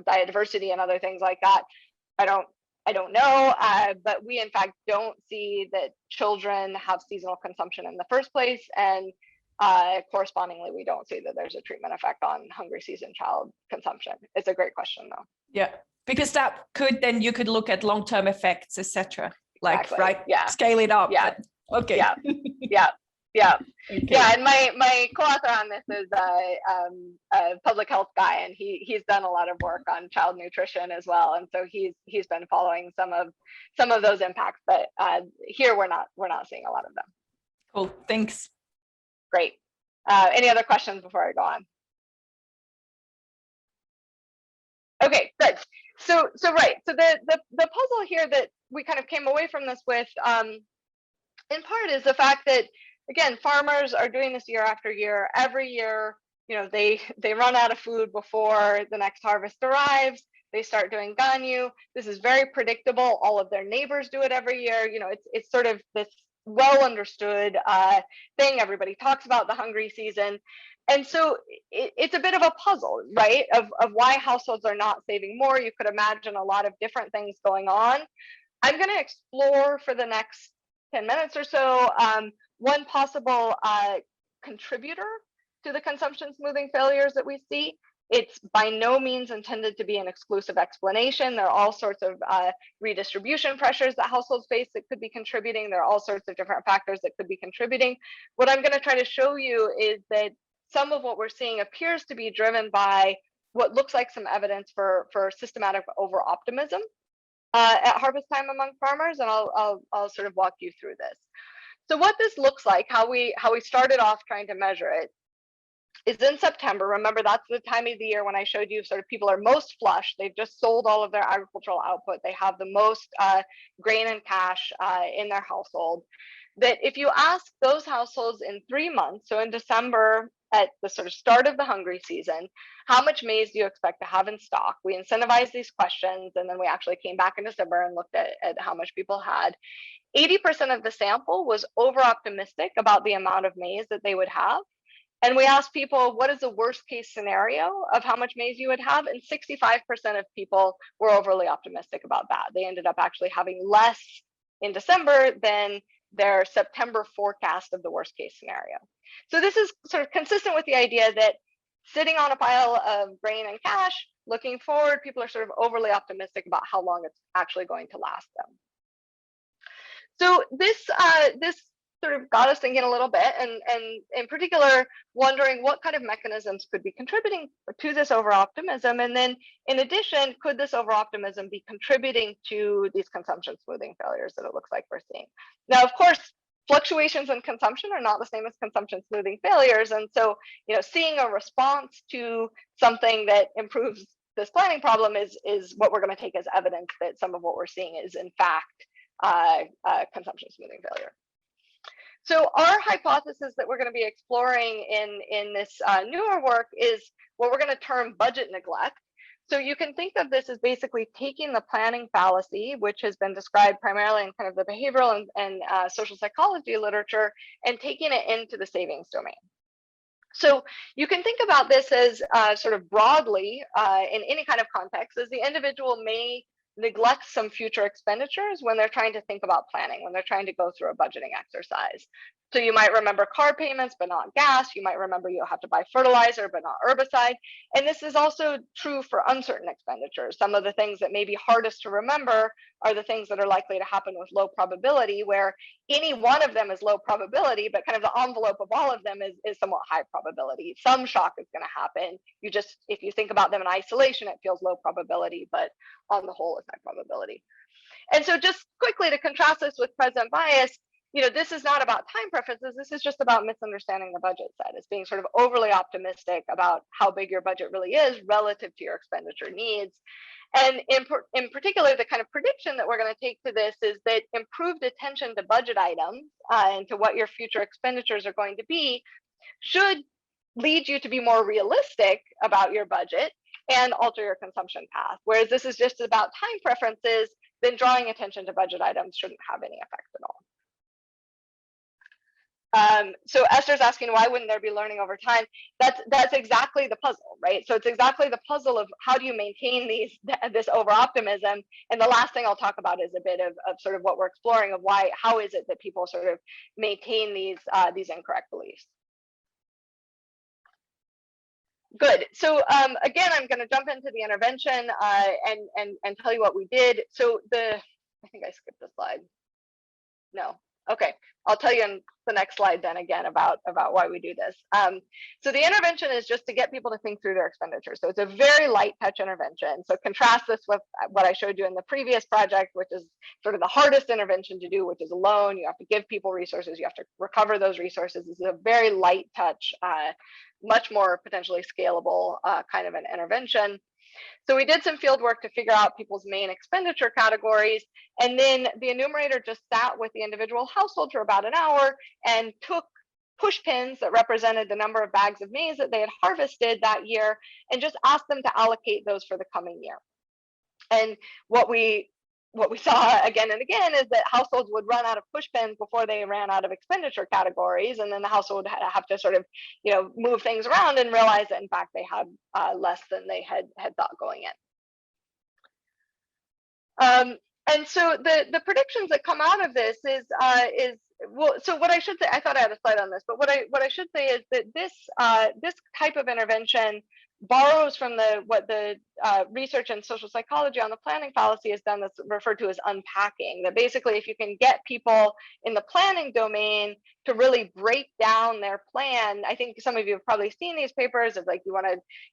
biodiversity and other things like that. I don't know, but we in fact don't see that children have seasonal consumption in the first place, and correspondingly, we don't see that there's a treatment effect on hungry season child consumption. It's a great question, though. Yeah, because that could, then you could look at long-term effects, etc. Like, exactly. Right? Yeah. Scale it up. Yeah. But, okay. Yeah. Yeah. Yeah. Okay. Yeah, and my co-author on this is a public health guy, and he's done a lot of work on child nutrition as well, and so he's been following some of those impacts. But here we're not seeing a lot of them. Cool. Thanks. Great. Any other questions before I go on? Okay, good. So right. So the puzzle here that we kind of came away from this with, in part, is the fact that, again, farmers are doing this year after year. Every year, you know, they run out of food before the next harvest arrives. They start doing ganyu. This is very predictable. All of their neighbors do it every year. You know, it's sort of this well understood thing. Everybody talks about the hungry season. And so it's a bit of a puzzle, right, of why households are not saving more. You could imagine a lot of different things going on. I'm going to explore for the next 10 minutes or so one possible contributor to the consumption smoothing failures that we see. It's by no means intended to be an exclusive explanation. There are all sorts of redistribution pressures that households face that could be contributing. There are all sorts of different factors that could be contributing. What I'm going to try to show you is that some of what we're seeing appears to be driven by what looks like some evidence for systematic over-optimism at harvest time among farmers, and I'll sort of walk you through this. So what this looks like, how we started off trying to measure it, is in September. Remember, that's the time of the year when I showed you sort of people are most flush. They've just sold all of their agricultural output. They have the most grain and cash in their household. That if you ask those households in 3 months, so in December, at the sort of start of the hungry season, how much maize do you expect to have in stock? We incentivized these questions, and then we actually came back in December and looked at how much people had. 80% of the sample was over optimistic about the amount of maize that they would have. And we asked people, what is the worst case scenario of how much maize you would have? And 65% of people were overly optimistic about that. They ended up actually having less in December than their September forecast of the worst case scenario. So this is sort of consistent with the idea that sitting on a pile of grain and cash, looking forward, people are sort of overly optimistic about how long it's actually going to last them. So this sort of got us thinking a little bit, and in particular, wondering what kind of mechanisms could be contributing to this over-optimism, and then in addition, could this over-optimism be contributing to these consumption smoothing failures that it looks like we're seeing? Now, of course, fluctuations in consumption are not the same as consumption smoothing failures, and so, you know, seeing a response to something that improves this planning problem is what we're going to take as evidence that some of what we're seeing is in fact consumption smoothing failure. So our hypothesis that we're going to be exploring in this newer work is what we're going to term budget neglect. So you can think of this as basically taking the planning fallacy, which has been described primarily in kind of the behavioral and social psychology literature, and taking it into the savings domain. So you can think about this as sort of broadly in any kind of context, as the individual may neglect some future expenditures when they're trying to think about planning, when they're trying to go through a budgeting exercise. So you might remember car payments, but not gas. You might remember you'll have to buy fertilizer, but not herbicide. And this is also true for uncertain expenditures. Some of the things that may be hardest to remember are the things that are likely to happen with low probability, where any one of them is low probability, but kind of the envelope of all of them is somewhat high probability. Some shock is going to happen. You just, if you think about them in isolation, it feels low probability, but on the whole, it's high probability. And so just quickly to contrast this with present bias, you know, this is not about time preferences. This is just about misunderstanding the budget set. It's being sort of overly optimistic about how big your budget really is relative to your expenditure needs. And in particular, the kind of prediction that we're going to take to this is that improved attention to budget items and to what your future expenditures are going to be should lead you to be more realistic about your budget and alter your consumption path. Whereas this is just about time preferences, then drawing attention to budget items shouldn't have any effect at all. So Esther's asking, why wouldn't there be learning over time? That's exactly the puzzle, right? So it's exactly the puzzle of how do you maintain this over-optimism? And the last thing I'll talk about is a bit of sort of what we're exploring of how is it that people sort of maintain these incorrect beliefs. Good. So again, I'm going to jump into the intervention and tell you what we did. So I think I skipped the slide. No. Okay, I'll tell you in the next slide then again about why we do this. So the intervention is just to get people to think through their expenditures. So it's a very light touch intervention. So contrast this with what I showed you in the previous project, which is sort of the hardest intervention to do, which is a loan. You have to give people resources. You have to recover those resources. This is a very light touch, much more potentially scalable kind of an intervention. So we did some field work to figure out people's main expenditure categories. And then the enumerator just sat with the individual household for about an hour and took push pins that represented the number of bags of maize that they had harvested that year and just asked them to allocate those for the coming year. And what we saw again and again is that households would run out of push pins before they ran out of expenditure categories, and then the household would have to sort of, move things around and realize that in fact they had less than they had thought going in. And so the predictions that come out of this is well. So what I should say, I thought I had a slide on this, but what I should say is that this type of intervention borrows from what the research in social psychology on the planning fallacy has done, that's referred to as unpacking. That basically, if you can get people in the planning domain to really break down their plan, I think some of you have probably seen these papers of like you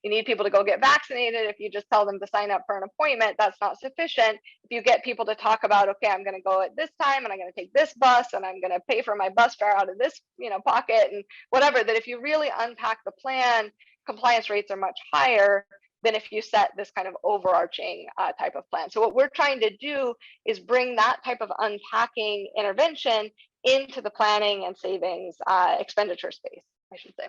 need people to go get vaccinated. If you just tell them to sign up for an appointment, that's not sufficient. If you get people to talk about, okay, I'm going to go at this time and I'm going to take this bus and I'm going to pay for my bus fare out of this pocket and whatever, that if you really unpack the plan, compliance rates are much higher than if you set this kind of overarching type of plan. So what we're trying to do is bring that type of unpacking intervention into the planning and savings expenditure space, I should say.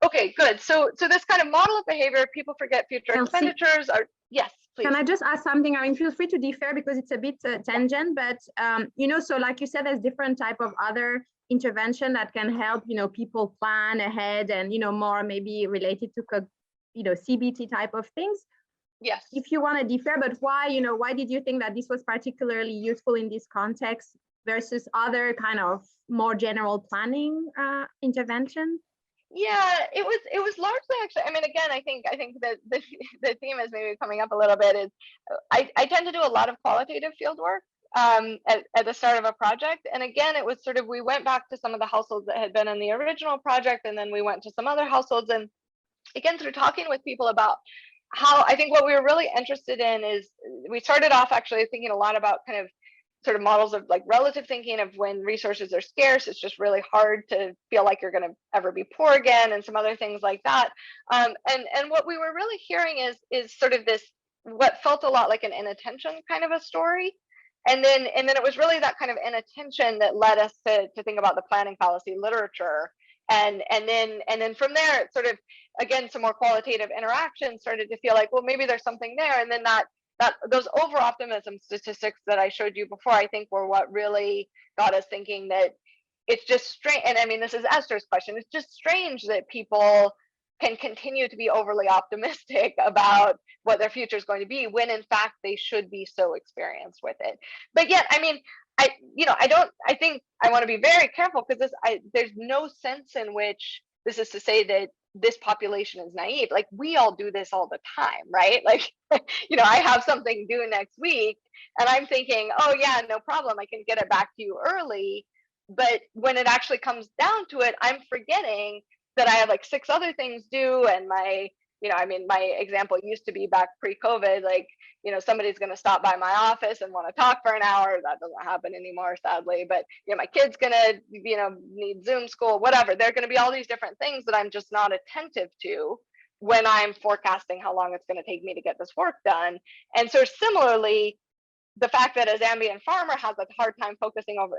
Okay, good. So this kind of model of behavior, people forget future expenditures are, yes, please. Can I just ask something? I mean, feel free to defer because it's a bit tangent, but so like you said, there's different type of other intervention that can help people plan ahead and more maybe related to CBT type of things. Yes. If you want to defer, but why why did you think that this was particularly useful in this context versus other kind of more general planning intervention? Yeah, it was largely actually. I mean, again, I think that the theme is maybe coming up a little bit is I tend to do a lot of qualitative field work at the start of a project. And again, it was sort of, we went back to some of the households that had been in the original project, and then we went to some other households. And again, through talking with people about how, I think what we were really interested in is, we started off actually thinking a lot about kind of sort of models of like relative thinking of when resources are scarce, it's just really hard to feel like you're going to ever be poor again, and some other things like that. And what we were really hearing is sort of this, what felt a lot like an inattention kind of a story. And then it was really that kind of inattention that led us to think about the planning fallacy literature. And then from there, it sort of, again, some more qualitative interaction started to feel like, well, maybe there's something there. And then that those over optimism statistics that I showed you before, I think were what really got us thinking that it's just strange. And I mean, this is Esther's question. It's just strange that people can continue to be overly optimistic about what their future is going to be, when in fact they should be so experienced with it. But yet, I mean, I think I want to be very careful, because there's no sense in which this is to say that this population is naive. Like, we all do this all the time, right? Like, I have something due next week and I'm thinking, oh yeah, no problem, I can get it back to you early. But when it actually comes down to it, I'm forgetting that I have like 6 other things due, and my example used to be back pre-COVID, like, somebody's going to stop by my office and want to talk for an hour. That doesn't happen anymore, sadly. But, my kid's going to, need Zoom school, whatever. There are going to be all these different things that I'm just not attentive to when I'm forecasting how long it's going to take me to get this work done. And so similarly, the fact that a Zambian farmer has a hard time forecasting over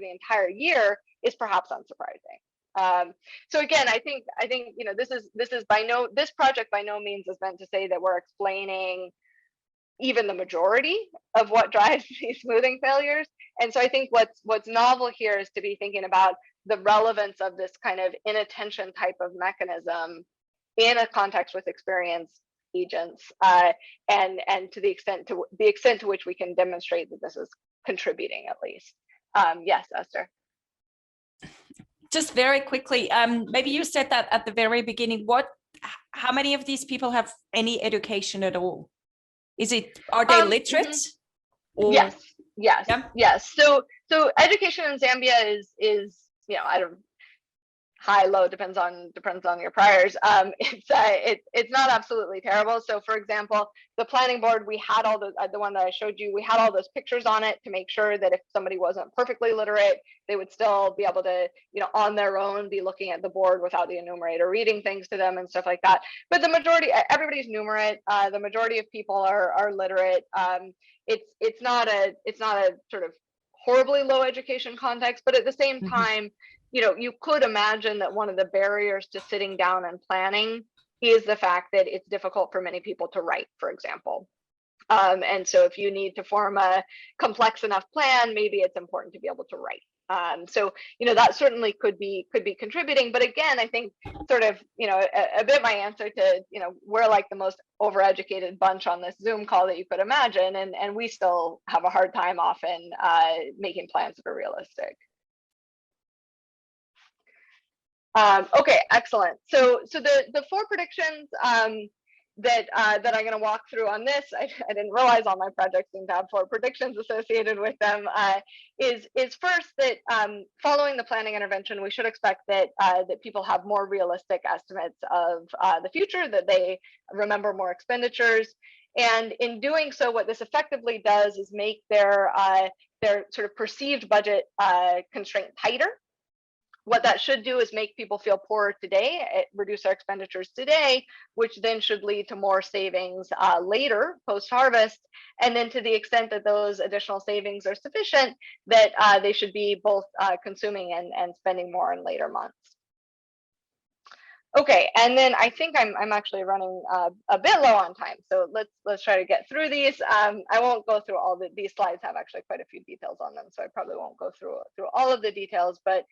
the entire year is perhaps unsurprising. So again, I think this project by no means is meant to say that we're explaining even the majority of what drives these smoothing failures. And so I think what's novel here is to be thinking about the relevance of this kind of inattention type of mechanism in a context with experienced agents, and to the extent to which we can demonstrate that this is contributing, at least. Yes, Esther. Just very quickly, maybe you said that at the very beginning. How many of these people have any education at all? Are they literate? Or, yes. So education in Zambia is I don't high, low, depends on your priors. It's not absolutely terrible. So for example, the planning board, we had all the one that I showed you, we had all those pictures on it to make sure that if somebody wasn't perfectly literate, they would still be able to, on their own, be looking at the board without the enumerator reading things to them and stuff like that. But the majority, everybody's numerate. The majority of people are literate. It's not a sort of horribly low education context, but at the same time, you could imagine that one of the barriers to sitting down and planning is the fact that it's difficult for many people to write, for example. And so if you need to form a complex enough plan, maybe it's important to be able to write. So that certainly could be contributing. But again, I think sort of a bit my answer to we're like the most overeducated bunch on this Zoom call that you could imagine, and we still have a hard time often making plans that are realistic. Okay, excellent. So the 4 predictions that I'm going to walk through on this, I didn't realize all my projects seem to have 4 predictions associated with them, is first that following the planning intervention, we should expect that people have more realistic estimates of the future, that they remember more expenditures. And in doing so, what this effectively does is make their sort of perceived budget constraint tighter. What that should do is make people feel poorer today, reduce our expenditures today, which then should lead to more savings later, post-harvest. And then to the extent that those additional savings are sufficient, that they should be both consuming and spending more in later months. Okay, and then I think I'm actually running a bit low on time, so let's try to get through these. I won't go through all these slides have actually quite a few details on them, so I probably won't go through all of the details, but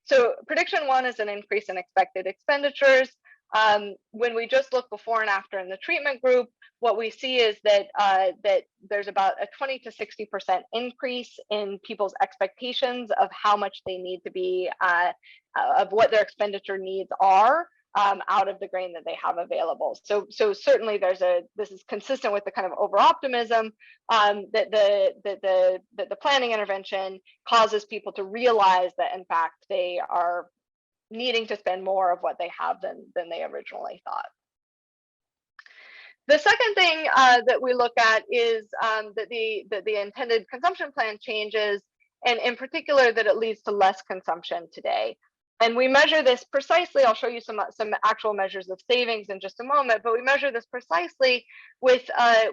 so prediction 1 is an increase in expected expenditures. When we just look before and after in the treatment group, what we see is that there's about a 20 to 60% increase in people's expectations of how much they need to be, of what their expenditure needs are out of the grain that they have available. So certainly this is consistent with the kind of over optimism that the planning intervention causes people to realize that in fact they are needing to spend more of what they have than they originally thought. The second thing that we look at is that the intended consumption plan changes, and in particular that it leads to less consumption today. And we measure this precisely. I'll show you some actual measures of savings in just a moment, but we measure this precisely with a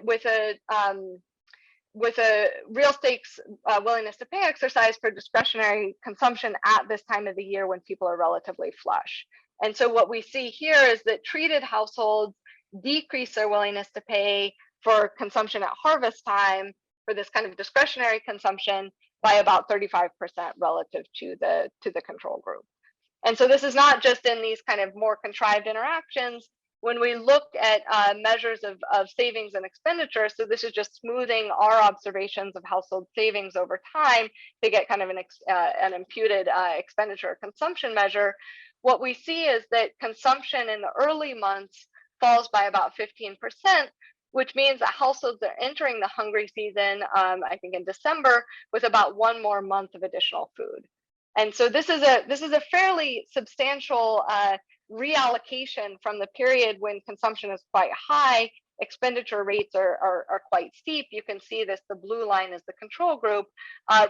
real stakes willingness to pay exercise for discretionary consumption at this time of the year when people are relatively flush. And so what we see here is that treated households decrease their willingness to pay for consumption at harvest time for this kind of discretionary consumption by about 35% relative to the control group. And so this is not just in these kind of more contrived interactions. When we look at measures of savings and expenditure, so this is just smoothing our observations of household savings over time to get kind of an imputed expenditure consumption measure, what we see is that consumption in the early months falls by about 15%, which means that households are entering the hungry season, I think in December, with about 1 more month of additional food. And so this is a fairly substantial reallocation from the period when consumption is quite high. Expenditure rates are quite steep. You can see this, the blue line is the control group.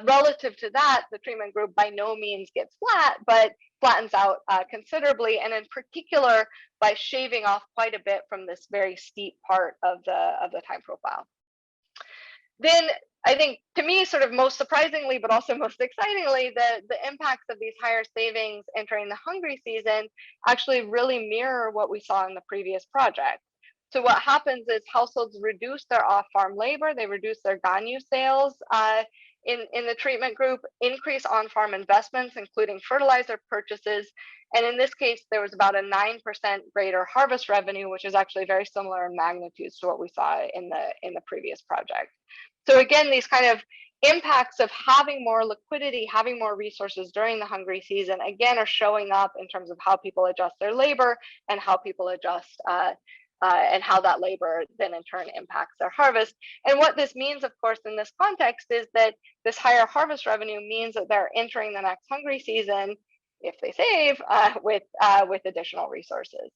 Relative to that, the treatment group by no means gets flat, but flattens out considerably, and in particular by shaving off quite a bit from this very steep part of the time profile. Then I think, to me, sort of most surprisingly, but also most excitingly, the impacts of these higher savings entering the hungry season actually really mirror what we saw in the previous project. So what happens is households reduce their off-farm labor, they reduce their ganyu sales in the treatment group, increase on-farm investments, including fertilizer purchases. And in this case, there was about a 9% greater harvest revenue, which is actually very similar in magnitudes to what we saw in the previous project. So again, these kind of impacts of having more liquidity, having more resources during the hungry season, again, are showing up in terms of how people adjust their labor and how people adjust and how that labor then in turn impacts their harvest. And what this means, of course, in this context is that this higher harvest revenue means that they're entering the next hungry season, if they save, with additional resources.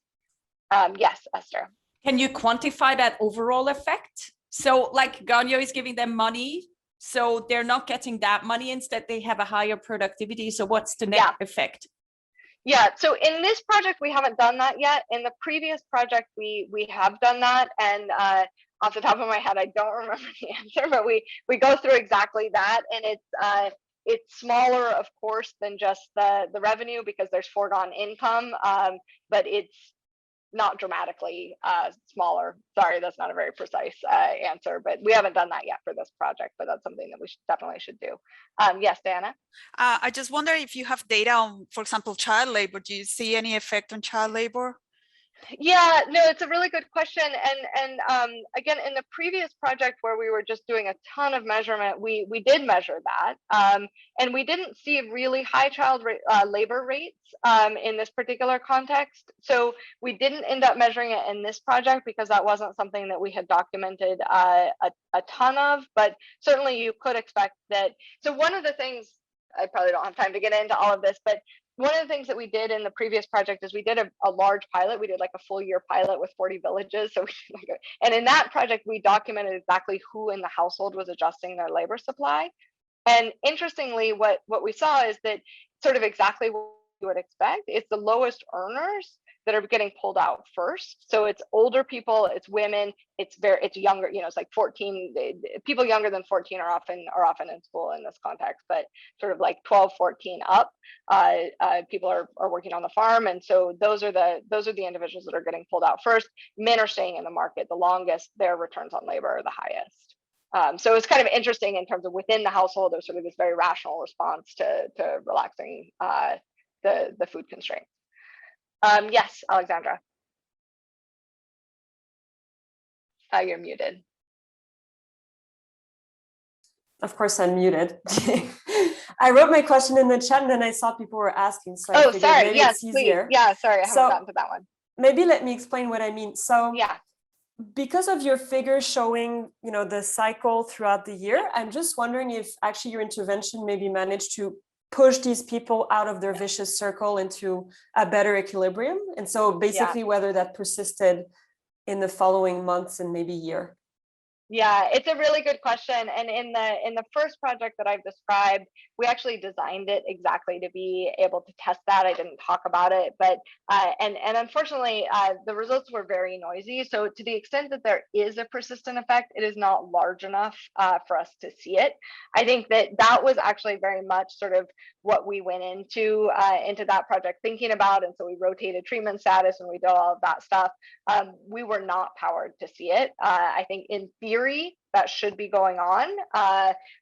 Yes, Esther. Can you quantify that overall effect? So like Ganyo is giving them money, so they're not getting that money, instead they have a higher productivity. So what's the net effect? Yeah, so in this project, we haven't done that yet. In the previous project, we have done that. And off the top of my head, I don't remember the answer, but we go through exactly that. And it's smaller, of course, than just the revenue because there's foregone income, but it's not dramatically smaller. Sorry, that's not a very precise answer, but we haven't done that yet for this project, but that's something that we definitely should do. Yes, Diana? I just wonder if you have data on, for example, child labor. Do you see any effect on child labor? Yeah, no, it's a really good question. And again, in the previous project where we were just doing a ton of measurement, we did measure that. And we didn't see really high child labor rates in this particular context. So we didn't end up measuring it in this project because that wasn't something that we had documented a ton of, but certainly you could expect that. So one of the things, I probably don't have time to get into all of this, but one of the things that we did in the previous project is we did a large pilot. We did like a full year pilot with 40 villages. So and in that project, we documented exactly who in the household was adjusting their labor supply. And interestingly, what we saw is that sort of exactly what you would expect. It's the lowest earners that are getting pulled out first. So it's older people, it's women, it's younger, it's like 14, people younger than 14 are often in school in this context, but sort of like 12, 14 up, people are working on the farm. And so those are the individuals that are getting pulled out first. Men are staying in the market the longest, their returns on labor are the highest. So it's kind of interesting in terms of within the household, there's sort of this very rational response to relaxing the food constraints. Yes, Alexandra. You're muted. Of course, I'm muted. I wrote my question in the chat and then I saw people were asking. So I figured maybe it's easier. Please. Yeah, sorry, I haven't gotten to that one. Maybe let me explain what I mean. So yeah, because of your figures showing, the cycle throughout the year, I'm just wondering if actually your intervention maybe managed to push these people out of their vicious circle into a better equilibrium. And so basically whether that persisted in the following months and maybe year. Yeah, it's a really good question. And in the first project that I've described, we actually designed it exactly to be able to test that. I didn't talk about it, but and unfortunately, the results were very noisy. So to the extent that there is a persistent effect, it is not large enough for us to see it. I think that was actually very much sort of what we went into that project thinking about. And so we rotated treatment status and we did all of that stuff. We were not powered to see it. I think in theory, that should be going on.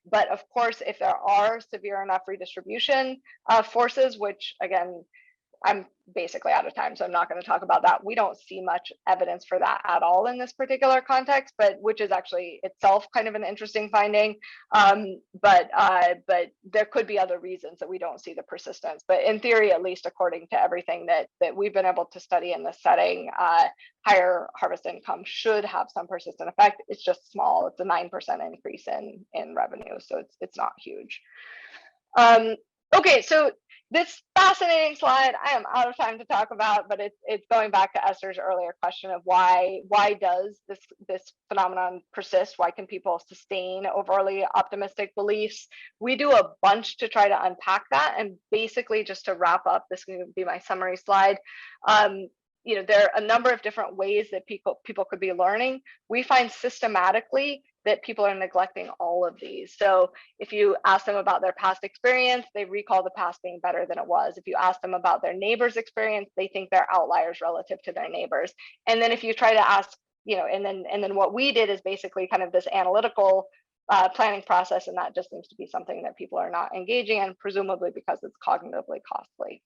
But of course, if there are severe enough redistribution forces, which again, I'm basically out of time, so I'm not going to talk about that. We don't see much evidence for that at all in this particular context, but which is actually itself kind of an interesting finding. But there could be other reasons that we don't see the persistence. But in theory, at least according to everything that we've been able to study in this setting, higher harvest income should have some persistent effect. It's just small. It's a 9% increase in revenue, so it's not huge. Okay, so this fascinating slide, I am out of time to talk about, but it's going back to Esther's earlier question of why does this phenomenon persist? Why can people sustain overly optimistic beliefs? We do a bunch to try to unpack that, and basically just to wrap up, this is going to be my summary slide. There are a number of different ways that people could be learning. We find systematically that people are neglecting all of these. So if you ask them about their past experience, they recall the past being better than it was. If you ask them about their neighbor's experience, they think they're outliers relative to their neighbors. And then if you try to ask, and then what we did is basically kind of this analytical planning process, and that just seems to be something that people are not engaging in, presumably because it's cognitively costly.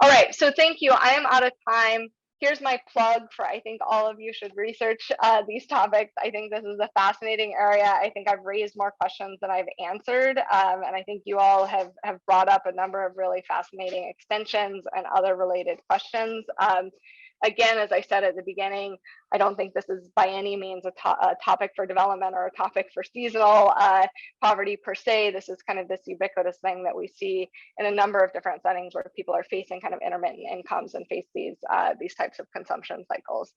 All right, so thank you. I am out of time. Here's my plug for, I think all of you should research these topics. I think this is a fascinating area. I think I've raised more questions than I've answered. And I think you all have brought up a number of really fascinating extensions and other related questions. again, as I said at the beginning, I don't think this is by any means a topic for development or a topic for seasonal poverty per se. This is kind of this ubiquitous thing that we see in a number of different settings where people are facing kind of intermittent incomes and face these types of consumption cycles.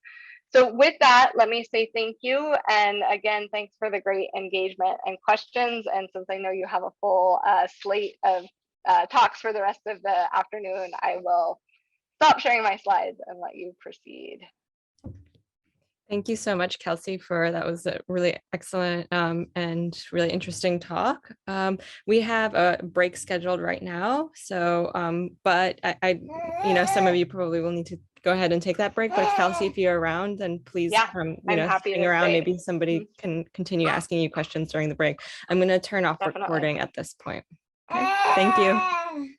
So with that, let me say thank you. And again, thanks for the great engagement and questions. And since I know you have a full slate of talks for the rest of the afternoon, I will stop sharing my slides and let you proceed. Thank you so much, Kelsey, that was a really excellent and really interesting talk. We have a break scheduled right now, so but I some of you probably will need to go ahead and take that break. But Kelsey, if you're around, then please hang around. Maybe somebody can continue asking you questions during the break. I'm going to turn off recording at this point. Okay, thank you.